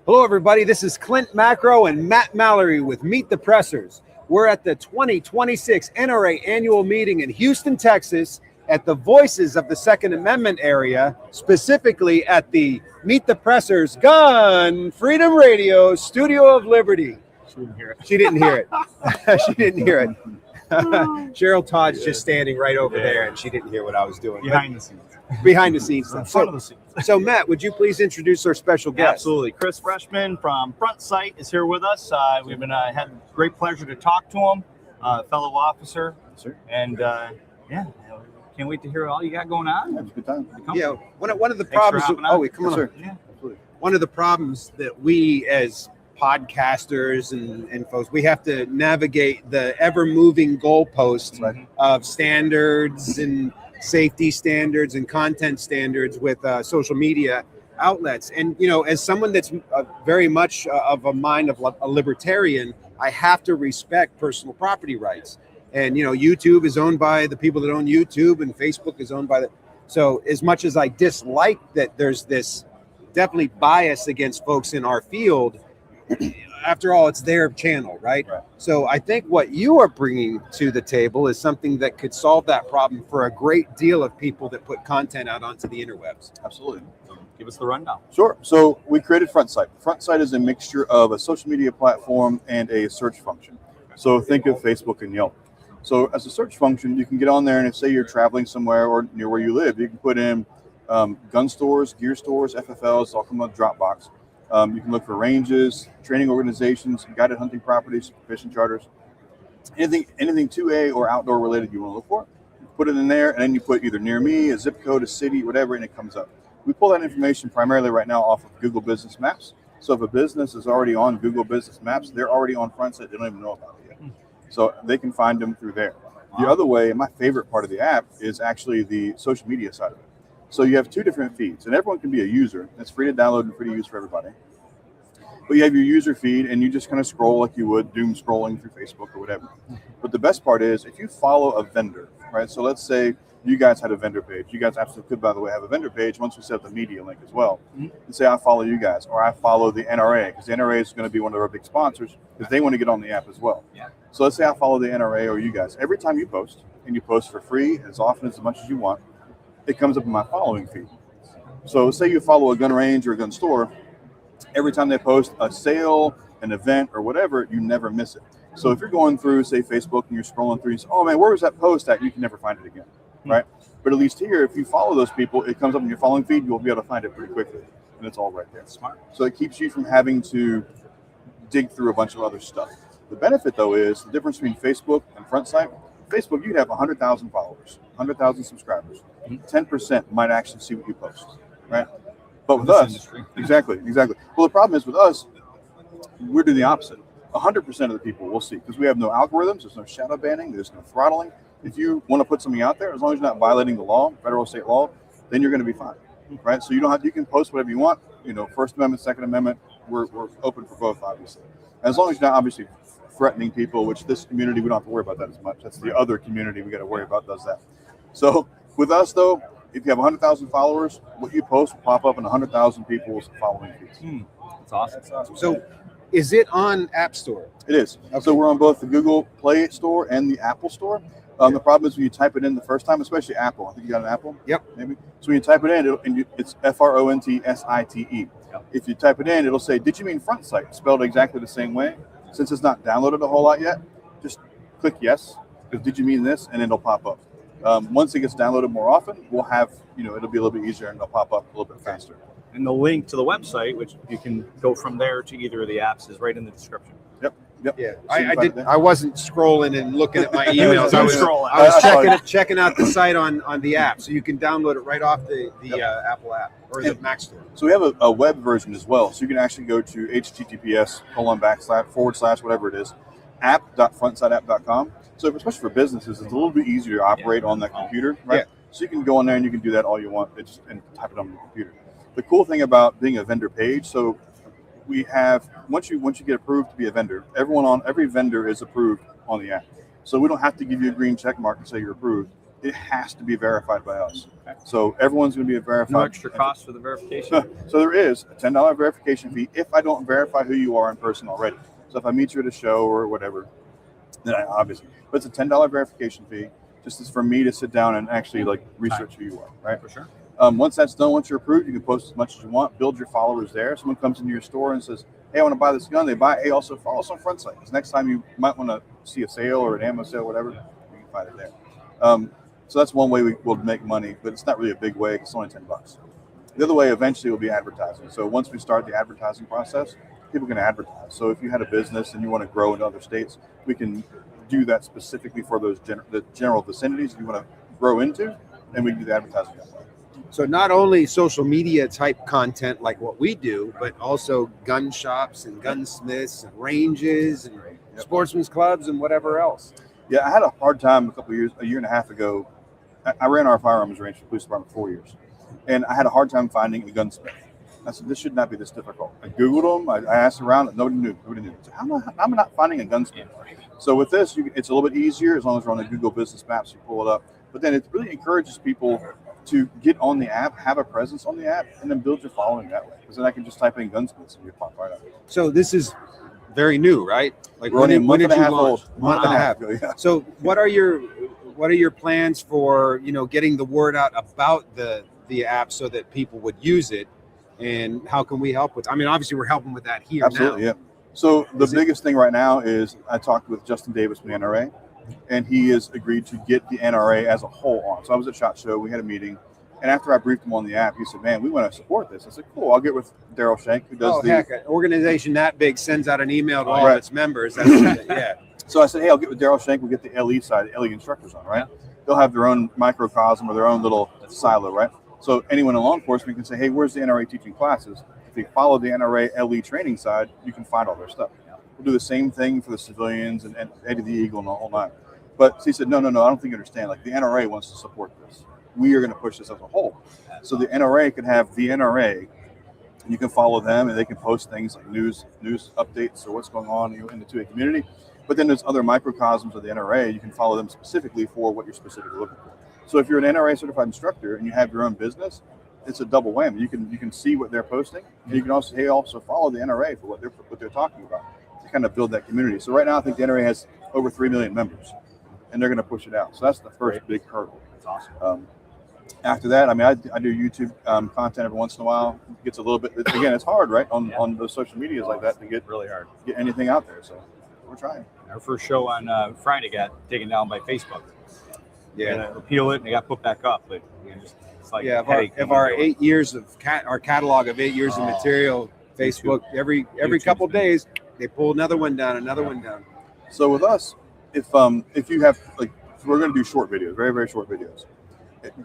Hello, everybody. This is Clint Macro and Matt Mallory with Meet the Pressers. We're at the 2026 NRA annual meeting in Houston, Texas, at the Voices of the Second Amendment area, specifically at the Meet the Pressers Gun Freedom Radio Studio of Liberty. She didn't hear it. She didn't hear it. She didn't hear it. Cheryl Todd's just standing right over there, and she didn't hear what I was doing. Behind the scenes. Behind the scenes stuff. In front of the scenes. So, Matt, would you please introduce our special guest? Absolutely. Chris Freshman from Frontsite is here with us. We've been had great pleasure to talk to him, fellow officer. Sir. And can't wait to hear all you got going on. Have a good time. Yeah, one of the Thanks problems. for hopping Oh, on. wait, come on. Sir. Yeah. One of the problems that we as podcasters and folks, we have to navigate the ever-moving goalpost of standards and safety standards and content standards with social media outlets. And, you know, as someone that's very much of a mind of a libertarian, I have to respect personal property rights. And, you know, YouTube is owned by the people that own YouTube, and Facebook is owned by the... So as much as I dislike that there's this definitely bias against folks in our field, after all, it's their channel, right? So I think what you are bringing to the table is something that could solve that problem for a great deal of people that put content out onto the interwebs. Absolutely. Give us the rundown. Sure. So we created Frontsite. Frontsite is a mixture of a social media platform and a search function. So think of Facebook and Yelp. So as a search function, you can get on there, and if say you're traveling somewhere or near where you live, you can put in gun stores, gear stores, FFLs, all come on Dropbox. You can look for ranges, training organizations, guided hunting properties, fishing charters, anything 2A or outdoor related you want to look for. You put it in there, and then you put either near me, a zip code, a city, whatever, and it comes up. We pull that information primarily right now off of Google Business Maps. So if a business is already on Google Business Maps, they're already on Frontsite. They don't even know about it yet. So they can find them through there. The other way, and my favorite part of the app, is actually the social media side of it. So you have two different feeds, and everyone can be a user. It's free to download and free to use for everybody. But you have your user feed, and you just kind of scroll like you would doom scrolling through Facebook or whatever. But the best part is if you follow a vendor, right? So let's say you guys had a vendor page. You guys absolutely could, by the way, have a vendor page once we set up the media link as well. And say I follow you guys, or I follow the NRA, because the NRA is going to be one of our big sponsors because they want to get on the app as well. Yeah. So let's say I follow the NRA or you guys. Every time you post, and you post for free as often as much as you want, it comes up in my following feed. So say you follow a gun range or a gun store, every time they post a sale, an event, or whatever, you never miss it. So if you're going through, say, Facebook, and you're scrolling through, you say, oh man, where was that post at? You can never find it again, right? But at least here, if you follow those people, it comes up in your following feed, you'll be able to find it pretty quickly, and it's all right there. Smart. So it keeps you from having to dig through a bunch of other stuff. The benefit, though, is the difference between Facebook and Frontsite. Facebook, you'd have 100,000 followers, 100,000 subscribers. 10% might actually see what you post, right? But with us, exactly. Well, the problem is with us, we're doing the opposite. 100% of the people will see, because we have no algorithms, there's no shadow banning, there's no throttling. If you want to put something out there, as long as you're not violating the law, federal, state law, then you're going to be fine, right? So you can post whatever you want. You know, First Amendment, Second Amendment, we're open for both, obviously. As long as you're not obviously threatening people, which this community, we don't have to worry about that as much. That's the other community we got to worry about does that. So with us, though, if you have 100,000 followers, what you post will pop up in 100,000 people's following feeds. That's awesome. So is it on App Store? It is. Okay. So we're on both the Google Play Store and the Apple Store. The problem is when you type it in the first time, especially Apple. I think you got an Apple? Yep. Maybe. So when you type it in, it's Frontsite. Yep. If you type it in, it'll say, did you mean Frontsite? Spelled exactly the same way. Since it's not downloaded a whole lot yet, just click yes, because did you mean this? And it'll pop up. Once it gets downloaded more often, we'll have, it'll be a little bit easier and it'll pop up a little bit faster. And the link to the website, which you can go from there to either of the apps, is right in the description. Yep. Yeah, So I wasn't scrolling and looking at my emails. I was scrolling. checking out the site on the app, so you can download it right off the Apple app or the Mac store. So we have a web version as well. So you can actually go to https:// whatever it is, app.frontsiteapp.com. So especially for businesses, it's a little bit easier to operate on that computer, right? Yeah. So you can go on there and you can do that all you want, and type it on your computer. The cool thing about being a vendor page, so we have once you get approved to be a vendor, every vendor is approved on the app. So we don't have to give you a green check mark and say you're approved. it has to be verified by us. So everyone's going to be verified. No extra cost for the verification? So there is a $10 verification fee if I don't verify who you are in person already. So if I meet you at a show or whatever, then I obviously, but it's a $10 verification fee, just as for me to sit down and actually like research who you are, right? For sure. Once that's done, once you're approved, you can post as much as you want, build your followers there. Someone comes into your store and says, hey, I want to buy this gun. They buy it. Hey, also follow us on Frontsite. Because next time you might want to see a sale or an ammo sale, whatever, you can find it there. So that's one way we will make money, but it's not really a big way. It's only $10. The other way eventually will be advertising. So once we start the advertising process, people can advertise. So if you had a business and you want to grow into other states, we can do that specifically for those the general vicinities you want to grow into, and we can do the advertising that way. So not only social media type content like what we do, but also gun shops and gunsmiths and ranges and sportsmen's clubs and whatever else. Yeah, I had a hard time a year and a half ago. I ran our firearms range for the police department for 4 years, and I had a hard time finding a gunsmith. I said, this should not be this difficult. I Googled them. I asked around. Nobody knew. So how am I not finding a gunsmith? So with this, it's a little bit easier as long as we're on the Google Business Maps. You pull it up. But then it really encourages people to get on the app, have a presence on the app, and then build your following that way. Because then I can just type in gunsmiths and you pop right up. So this is very new, right? Like we're only a month and a half launch? old. Month and a half. Yeah. So what are your plans for getting the word out about the app so that people would use it, and how can we help with? I mean, obviously we're helping with that here. Absolutely, yeah. So the biggest thing right now is I talked with Justin Davis from the NRA, and he has agreed to get the NRA as a whole on. So I was at SHOT Show, we had a meeting, and after I briefed him on the app, he said, man, we want to support this. I said, cool, I'll get with Daryl Shank, who does heck, an organization that big sends out an email to all right. of its members. Yeah. So I said, hey, I'll get with Daryl Shank, we'll get the LE side, the LE instructors on, right? They'll have their own microcosm or their own little silo, right? So anyone in law enforcement can say, hey, where's the NRA teaching classes? If you follow the NRA LE training side, you can find all their stuff. We'll do the same thing for the civilians and Eddie the Eagle and the whole nine. But he said, no, I don't think you understand. Like, the NRA wants to support this. We are going to push this as a whole. So the NRA can have the NRA, and you can follow them, and they can post things like news updates or what's going on in the 2A community. But then there's other microcosms of the NRA. You can follow them specifically for what you're specifically looking for. So if you're an NRA certified instructor and you have your own business, it's a double whammy. You can see what they're posting, and you can also follow the NRA for what they're talking about to kind of build that community. So right now, I think the NRA has over 3 million members, and they're going to push it out. So that's the first big hurdle. That's awesome. After that, I mean, I do YouTube content every once in a while. It gets a little bit, again, it's hard, right, on those social medias like that to get really hard, get anything out there. So we're trying. Our first show on Friday got taken down by Facebook. Yeah, appeal it and it got put back up, but it's like if our 8 years of our catalog of 8 years of material, Facebook every couple of days they pull another one down. So with us, if you have, like, we're going to do short videos, very, very short videos,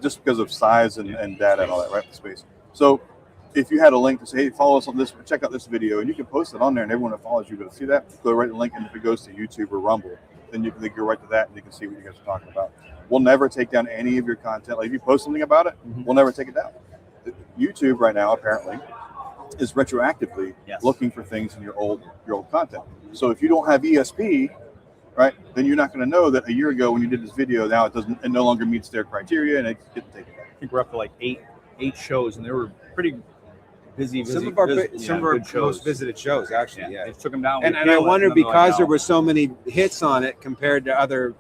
just because of size and data and all that, right? The space. So if you had a link to say, hey, follow us on this, check out this video, and you can post it on there, and everyone that follows you will see that. Go right to the link, and if it goes to YouTube or Rumble, then you can go right to that, and you can see what you guys are talking about. We'll never take down any of your content. Like, if you post something about it, we'll never take it down. YouTube right now apparently is retroactively looking for things in your old content. So if you don't have ESP, right, then you're not going to know that a year ago when you did this video, now it no longer meets their criteria, and it didn't take it back. I think we're up to like eight shows, and they were pretty busy. Some of our most visited shows, actually. Yeah. They took them down. And I wonder, because there were so many hits on it compared to others,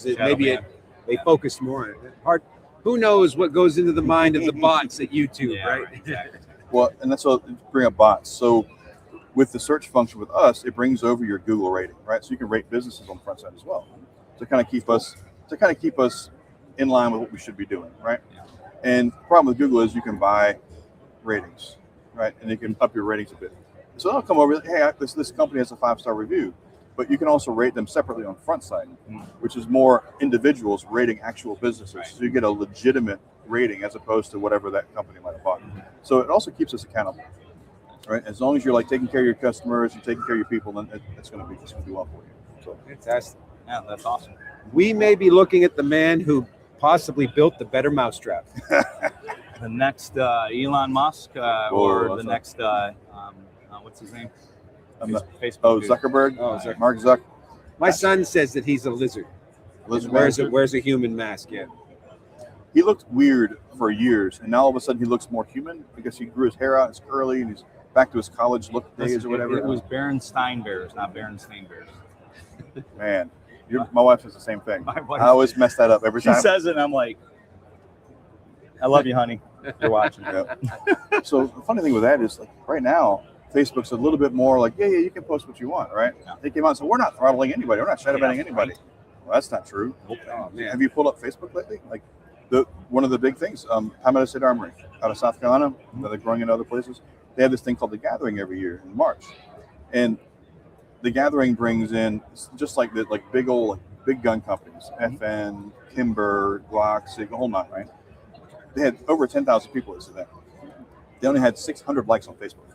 they focused more on it. Hard. Who knows what goes into the mind of the bots at YouTube, right? Exactly. Well, and that's what bring up bots. So with the search function with us, it brings over your Google rating, right? So you can rate businesses on Frontsite as well, to kind of keep us in line with what we should be doing, right? Yeah. And the problem with Google is you can buy ratings, right? And you can up your ratings a bit. So they'll come over, hey, this company has a 5-star review, but you can also rate them separately on Frontsite, which is more individuals rating actual businesses. Right. So you get a legitimate rating as opposed to whatever that company might have bought. So it also keeps us accountable, right? As long as you're like taking care of your customers, you're taking care of your people, then it's going to be well for you. So fantastic. Yeah, that's awesome. We may be looking at the man who possibly built the better mousetrap. The next Elon Musk or the next what's his name? Facebook. Oh, Zuckerberg. Oh, Zuckerberg. Mark Zuck. My son says that he's a lizard. Where's a human mask? Yeah. He looked weird for years, and now all of a sudden he looks more human because he grew his hair out, it's curly, and he's back to his college look days or whatever. It was Berenstain Bears, not Berenstain Bears. Man, my wife says the same thing. My wife, I always mess that up every time. She says it, and I'm like, I love you, honey. You're watching. Yeah. So the funny thing with that is, like, right now, Facebook's a little bit more like, yeah, you can post what you want, right? Yeah. They came out and said, we're not throttling anybody. We're not shadowbanning anybody. Right. Well, that's not true. Oh, man. Have you pulled up Facebook lately? Like, one of the big things, Palmetto State Armory out of South Carolina, they're growing in other places. They have this thing called the Gathering every year in March. And the Gathering brings in, just like the big gun companies, FN, Kimber, Glock, SIG, the whole nine, right? They had over 10,000 people at this event. They only had 600 likes on Facebook.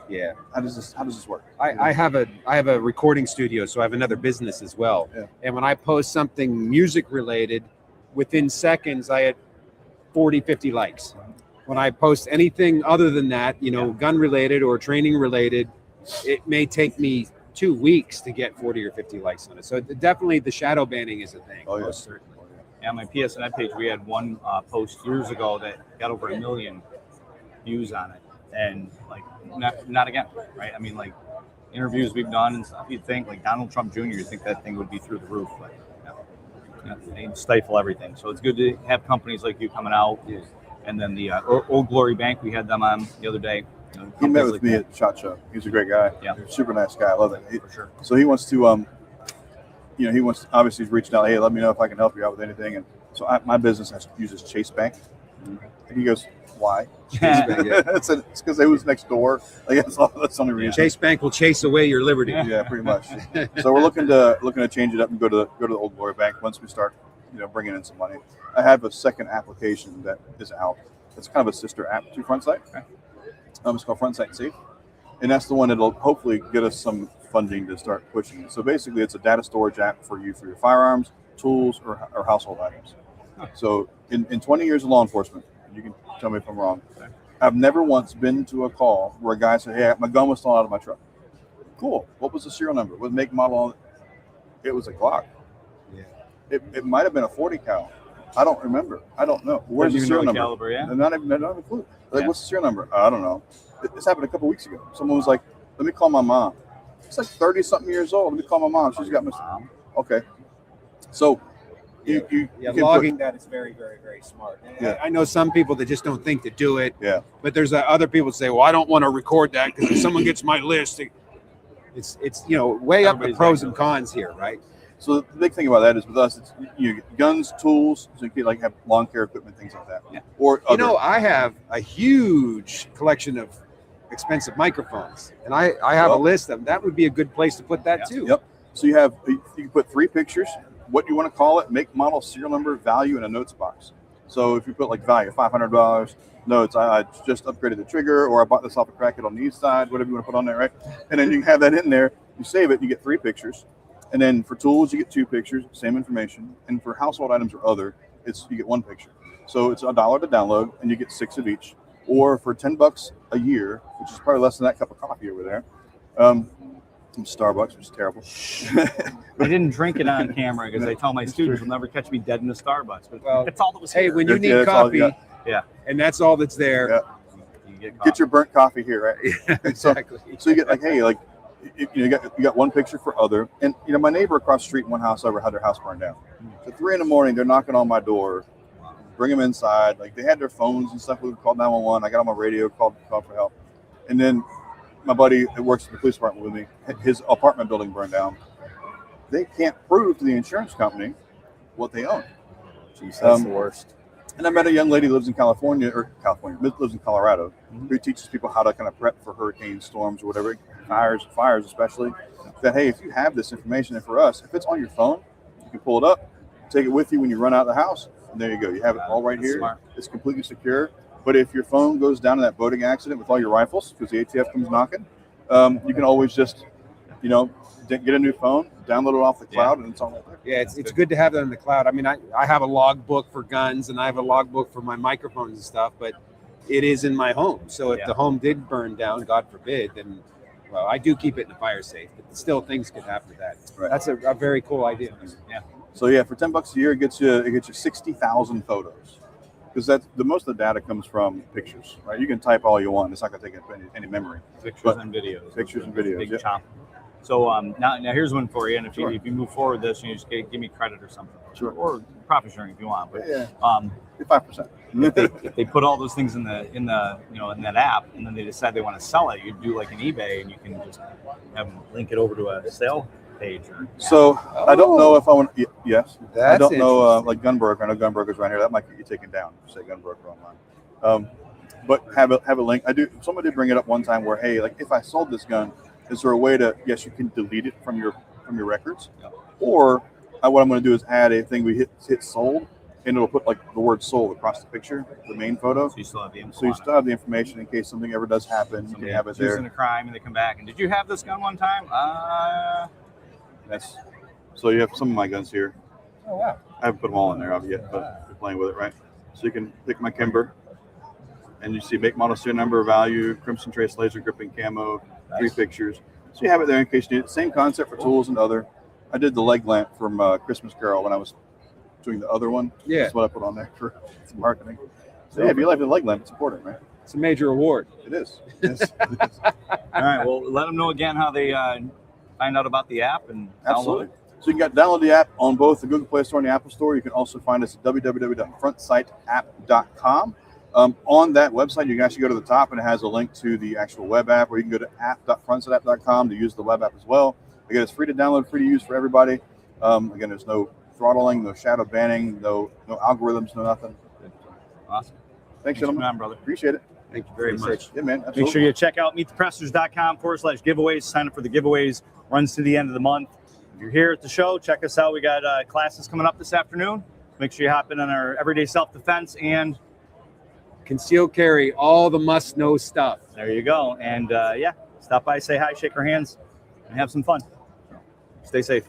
Yeah. How does this work? I have a recording studio, so I have another business as well. Yeah. And when I post something music related, within seconds I had 40, 50 likes. When I post anything other than that, gun related or training related, it may take me 2 weeks to get 40 or 50 likes on it. So definitely the shadow banning is a thing. Oh, yeah. Most certainly. Yeah, my PSNet page, we had one post years ago that got over 1 million views on it, and like not again, right? I mean, like interviews we've done and stuff, you'd think like Donald Trump Jr., you'd think that thing would be through the roof, but they stifle everything. So it's good to have companies like you coming out, and then the Old Glory Bank, we had them on the other day. He met with me at SHOT Show. He's a great guy. Yeah, super nice guy. I love it. For sure. So he wants to obviously he's reaching out. Hey, let me know if I can help you out with anything. And so my business uses Chase Bank. And he goes, why? Chase Bank. Yeah. It's because it was next door. Like that's the only reason. Chase Bank will chase away your liberty. Yeah, pretty much. So we're looking to change it up and go to the Old Glory Bank once we start, bringing in some money. I have a second application that is out. It's kind of a sister app to Frontsite. It's called Frontsite Safe, and that's the one that'll hopefully get us some funding to start pushing it. So basically, it's a data storage app for your firearms, tools, or household items. So in 20 years of law enforcement, you can tell me if I'm wrong, I've never once been to a call where a guy said, hey, my gun was stolen out of my truck. Cool. What was the serial number? What make, model? It was a Glock. Yeah. It might have been a 40 cal. I don't remember. I don't know. Where's the serial number? Caliber, yeah. I don't have a clue. Like, what's the serial number? I don't know. This happened a couple weeks ago. Someone was like, let me call my mom. It's like 30-something years old. Let me call my mom. She's got my mom. Okay. So you logging that is very, very, very smart. Yeah. I know some people that just don't think to do it. Yeah. But there's other people that say, well, I don't want to record that because if someone gets my list, it's way up the pros and cons here, right? So the big thing about that is with us, it's guns, tools, so you can like have lawn care equipment, things like that. Yeah. Or I have a huge collection of expensive microphones, and I have a list of them. That would be a good place to put that too. Yep. So you can put 3 pictures, what you want to call it, make, model, serial number, value, in a notes box. So if you put like value, $500, notes, I just upgraded the trigger, or I bought this off a crack it on the east side, whatever you want to put on there, right? And then you can have that in there. You save it, you get 3 pictures. And then for tools, you get 2 pictures, same information. And for household items or other, you get 1 picture. So it's $1 to download, and you get 6 of each. Or for $10 a year, which is probably less than that cup of coffee over there, from Starbucks, which is terrible. I didn't drink it on camera because I tell my students will never catch me dead in a Starbucks. But that's all that was here. Hey, when you need coffee, and that's all that's there, you get your burnt coffee here, right? Yeah, exactly. So you get like, hey, like, you got 1 picture for other, and my neighbor across the street, one house over, had their house burned down. So 3 a.m, they're knocking on my door, bring them inside. Like they had their phones and stuff. We called 911. I got on my radio, called for help, and then my buddy that works at the police department with me, his apartment building burned down. They can't prove to the insurance company what they own. Jeez, that's the worst. And I met a young lady who lives in lives in Colorado, who teaches people how to kind of prep for hurricanes, storms, or whatever, fires especially. That, hey, if you have this information, and for us, if it's on your phone, you can pull it up, take it with you when you run out of the house, and there you go. You have it all right here. Smart. It's completely secure. But if your phone goes down in that boating accident with all your rifles, because the ATF comes knocking, you can always just, get a new phone, download it off the cloud, and it's all right there. Yeah, it's good to have that in the cloud. I mean, I have a log book for guns, and I have a log book for my microphones and stuff, but it is in my home. So if the home did burn down, God forbid, then, well, I do keep it in the fire safe, but still things could happen to that. Right. That's a very cool idea. Yeah. So yeah, for $10 a year, it gets you 60,000 photos, because that's the most of the data comes from pictures, right? You can type all you want; it's not going to take up any memory. Pictures and videos. Pictures and videos. Big Yep. chomp. So now here's one for you, and if Sure. you move forward with this, you just give me credit or something, Sure. or profit sharing if you want. But Yeah. 5%. 5%. If they put all those things in that app, and then they decide they want to sell it, you do like an eBay, and you can just have them link it over to a sale page. So I don't know if I want. Yes, I That's don't know. interesting. Like Gunbroker, I know Gunbroker's around here. That might get you taken down. Say Gunbroker online. But have a link. Somebody did bring it up one time where, hey, like if I sold this gun, is there a way to? Yes, you can delete it from your records, or what I'm going to do is add a thing. We hit sold, and it'll put like the word sold across the picture, the main photo. So you still have the info. So you still have the information in case something ever does happen. You can have it there. Using a crime, and they come back and did you have this gun one time? That's so you have some of my guns here. Oh wow. I haven't put them all in there yet, but we're playing with it, right? So you can pick my Kimber, and you see make, model, serial number, value, crimson trace, laser gripping, camo, 3 pictures. So you have it there in case you need it. Same concept for tools and other. I did the leg lamp from Christmas Carol when I was doing the other one. Yeah. That's what I put on there for some marketing. So yeah, if you like the leg lamp, it's important, right? It's a major award. It is. Yes. All right. Well, let them know again how they find out about the app and Absolutely. So you can download the app on both the Google Play Store and the Apple Store. You can also find us at www.frontsiteapp.com. On that website, you can actually go to the top and it has a link to the actual web app, or you can go to app.frontsiteapp.com to use the web app as well. Again, it's free to download, free to use for everybody. Again, there's no throttling, no shadow banning, no algorithms, no nothing. Awesome. Thanks, gentlemen. for coming on, brother. Appreciate it. Thank you very much. Yeah, man. Absolutely. Make sure you check out meetthepressers.com/giveaways. Sign up for the giveaways. Runs to the end of the month. If you're here at the show, check us out. We got classes coming up this afternoon. Make sure you hop in on our everyday self-defense, and Conceal carry, all the must-know stuff. there you go. And stop by, say hi, shake our hands, and have some fun. Stay safe.